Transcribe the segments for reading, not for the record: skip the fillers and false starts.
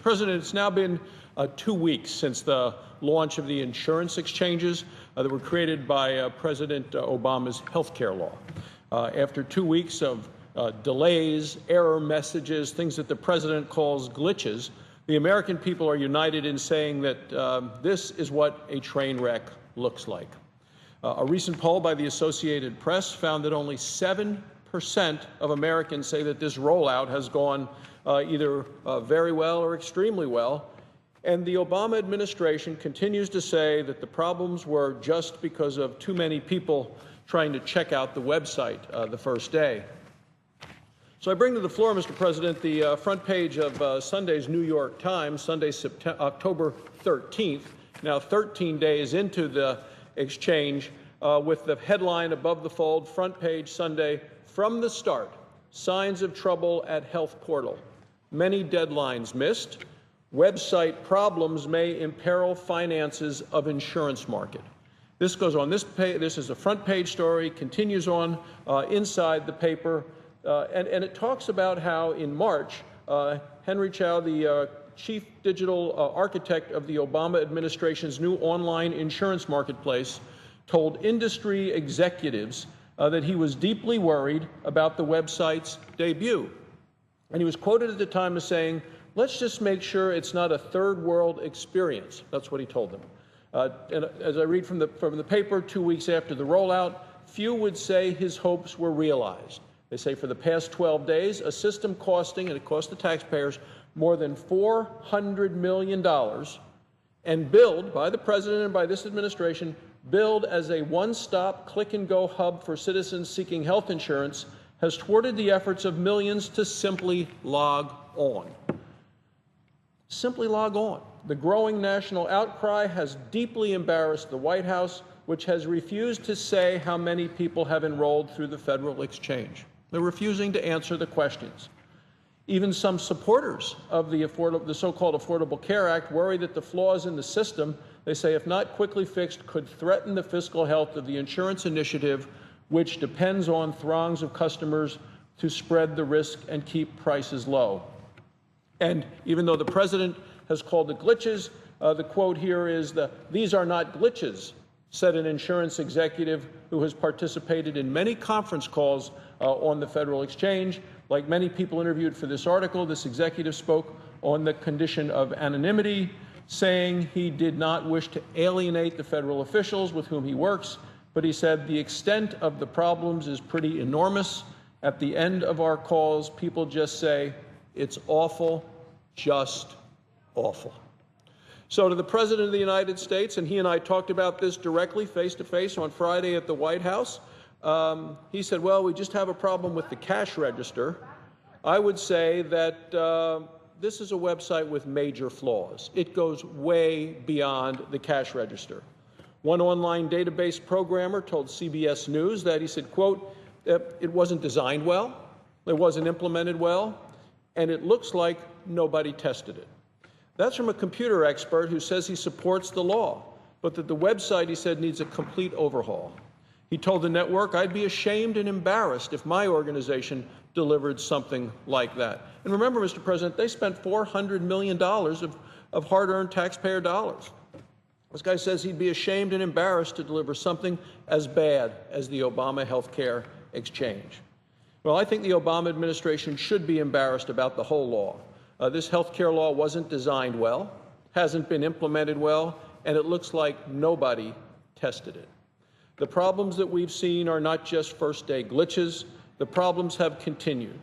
President, it's now been 2 weeks since the launch of the insurance exchanges that were created by President Obama's health care law. After 2 weeks of delays, error messages, things that the president calls glitches, the American people are united in saying that this is what a train wreck looks like. A recent poll by the Associated Press found that only 7% of Americans say that this rollout has gone either very well or extremely well. And the Obama administration continues to say that the problems were just because of too many people trying to check out the website the first day. So I bring to the floor, Mr. President, the front page of Sunday's New York Times, Sunday, October 13th, now 13 days into the exchange, with the headline above the fold, front page Sunday, "From the start, signs of trouble at health portal. Many deadlines missed. Website problems may imperil finances of insurance market." This goes on. This is a front page story, continues on inside the paper, and it talks about how in March, Henry Chow, the chief digital architect of the Obama administration's new online insurance marketplace, told industry executives that he was deeply worried about the website's debut. And he was quoted at the time as saying, "Let's just make sure it's not a third world experience." That's what he told them. And as I read from the paper, 2 weeks after the rollout, few would say his hopes were realized. They say for the past 12 days, a system costing, and it cost the taxpayers, more than $400 million, and billed by the president and by this administration, billed as a one-stop click-and-go hub for citizens seeking health insurance, has thwarted the efforts of millions to simply log on. Simply log on. The growing national outcry has deeply embarrassed the White House, which has refused to say how many people have enrolled through the federal exchange. They're refusing to answer the questions. Even some supporters of the so-called Affordable Care Act worry that the flaws in the system, they say, if not quickly fixed, could threaten the fiscal health of the insurance initiative, which depends on throngs of customers to spread the risk and keep prices low. And even though the president has called it glitches, the quote here is, "These are not glitches," said an insurance executive who has participated in many conference calls on the federal exchange. Like many people interviewed for this article, this executive spoke on the condition of anonymity, saying he did not wish to alienate the federal officials with whom he works, but he said the extent of the problems is pretty enormous. At the end of our calls, people just say, "It's awful, just awful." So to the President of the United States, and he and I talked about this directly face-to-face on Friday at the White House, he said, "Well, we just have a problem with the cash register." I would say that this is a website with major flaws. It goes way beyond the cash register. One online database programmer told CBS News that he said, quote, "It wasn't designed well, it wasn't implemented well, and it looks like nobody tested it." That's from a computer expert who says he supports the law, but that the website, he said, needs a complete overhaul. He told the network, "I'd be ashamed and embarrassed if my organization delivered something like that." And remember, Mr. President, they spent $400 million of hard-earned taxpayer dollars. This guy says he'd be ashamed and embarrassed to deliver something as bad as the Obama health care exchange. Well, I think the Obama administration should be embarrassed about the whole law. This health care law wasn't designed well, hasn't been implemented well, and it looks like nobody tested it. The problems that we've seen are not just first-day glitches. The problems have continued.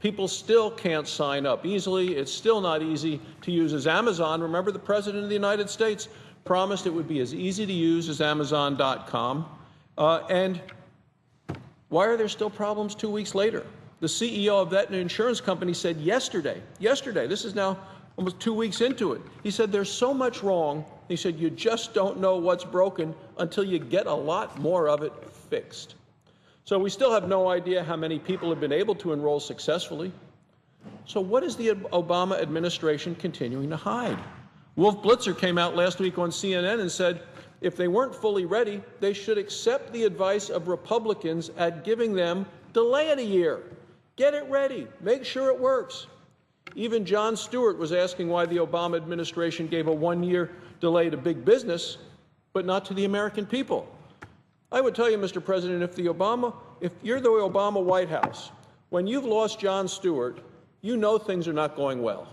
People still can't sign up easily. It's still not easy to use as Amazon. Remember, the President of the United States promised it would be as easy to use as Amazon.com. And why are there still problems 2 weeks later? The CEO of that insurance company said yesterday, this is now almost 2 weeks into it, he said there's so much wrong, he said you just don't know what's broken until you get a lot more of it fixed. So we still have no idea how many people have been able to enroll successfully. So what is the Obama administration continuing to hide? Wolf Blitzer came out last week on CNN and said if they weren't fully ready, they should accept the advice of Republicans at giving them delay it a year. Get it ready. Make sure it works. Even Jon Stewart was asking why the Obama administration gave a one-year delay to big business, but not to the American people. I would tell you, Mr. President, if you're the Obama White House, when you've lost Jon Stewart, you know things are not going well.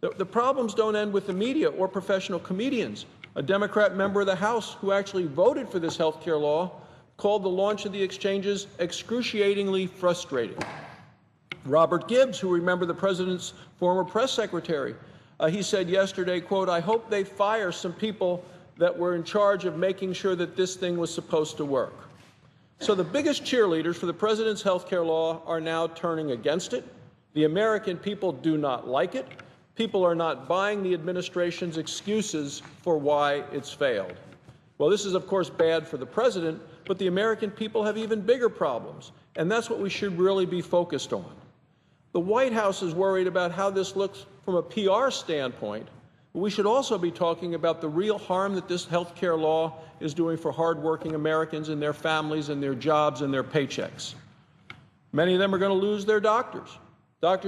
The problems don't end with the media or professional comedians. A Democrat member of the House who actually voted for this health care law called the launch of the exchanges excruciatingly frustrating. Robert Gibbs, who, remember, the president's former press secretary, he said yesterday, quote, "I hope they fire some people that were in charge of making sure that this thing was supposed to work." So the biggest cheerleaders for the president's health care law are now turning against it. The American people do not like it. People are not buying the administration's excuses for why it's failed. Well, this is, of course, bad for the president, but the American people have even bigger problems, and that's what we should really be focused on. The White House is worried about how this looks from a PR standpoint, but we should also be talking about the real harm that this health care law is doing for hardworking Americans and their families and their jobs and their paychecks. Many of them are going to lose their doctors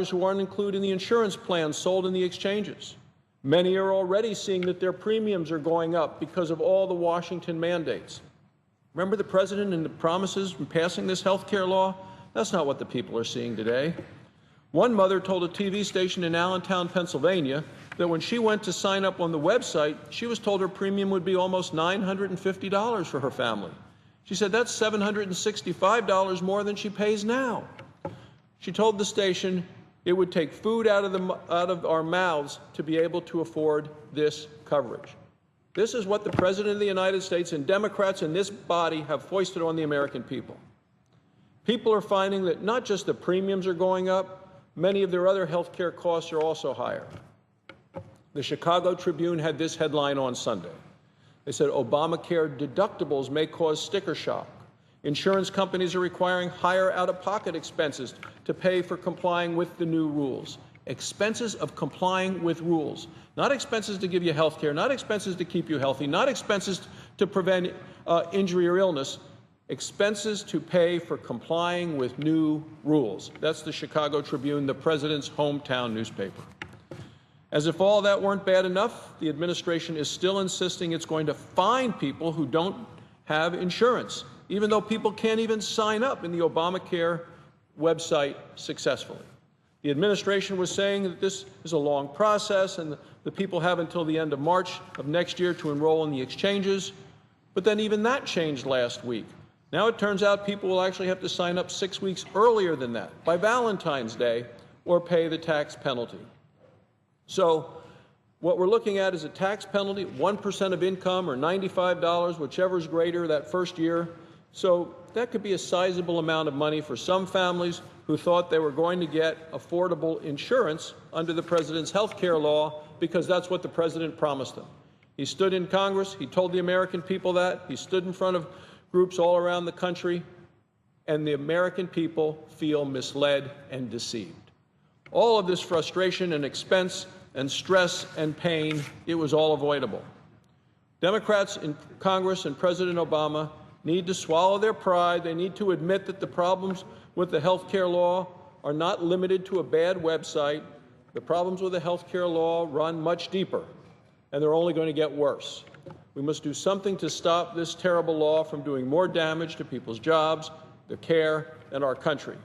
who aren't included in the insurance plans sold in the exchanges. Many are already seeing that their premiums are going up because of all the Washington mandates. Remember the president and the promises in passing this health care law? That's not what the people are seeing today. One mother told a TV station in Allentown, Pennsylvania, that when she went to sign up on the website, she was told her premium would be almost $950 for her family. She said that's $765 more than she pays now. She told the station it would take food out of our mouths to be able to afford this coverage. This is what the President of the United States and Democrats in this body have foisted on the American people. People are finding that not just the premiums are going up, many of their other health care costs are also higher. The Chicago Tribune had this headline on Sunday. They said Obamacare deductibles may cause sticker shock. Insurance companies are requiring higher out-of-pocket expenses to pay for complying with the new rules. Expenses of complying with rules. Not expenses to give you health care, not expenses to keep you healthy, not expenses to prevent injury or illness, expenses to pay for complying with new rules. That's the Chicago Tribune, the president's hometown newspaper. As if all that weren't bad enough, the administration is still insisting it's going to fine people who don't have insurance, even though people can't even sign up in the Obamacare website successfully. The administration was saying that this is a long process and the people have until the end of March of next year to enroll in the exchanges, but then even that changed last week. Now it turns out people will actually have to sign up 6 weeks earlier than that, by Valentine's Day, or pay the tax penalty. So what we're looking at is a tax penalty, 1% of income or $95, whichever is greater that first year. So that could be a sizable amount of money for some families who thought they were going to get affordable insurance under the president's health care law because that's what the president promised them. He stood in Congress, he told the American people that, he stood in front of groups all around the country, and the American people feel misled and deceived. All of this frustration and expense and stress and pain, it was all avoidable. Democrats in Congress and President Obama need to swallow their pride. They need to admit that the problems with the health care law are not limited to a bad website. The problems with the health care law run much deeper, and they're only going to get worse. We must do something to stop this terrible law from doing more damage to people's jobs, their care, and our country.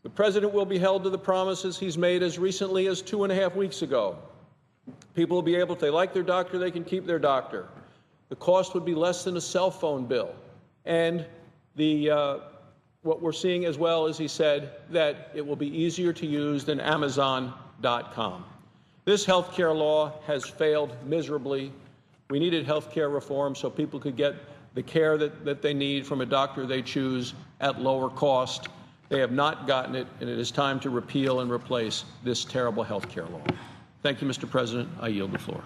The president will be held to the promises he's made as recently as 2.5 weeks ago. People will be able, if they like their doctor, they can keep their doctor. The cost would be less than a cell phone bill. And what we're seeing as well is he said that it will be easier to use than Amazon.com. This health care law has failed miserably. We needed health care reform so people could get the care that they need from a doctor they choose at lower cost. They have not gotten it, and it is time to repeal and replace this terrible health care law. Thank you, Mr. President. I yield the floor.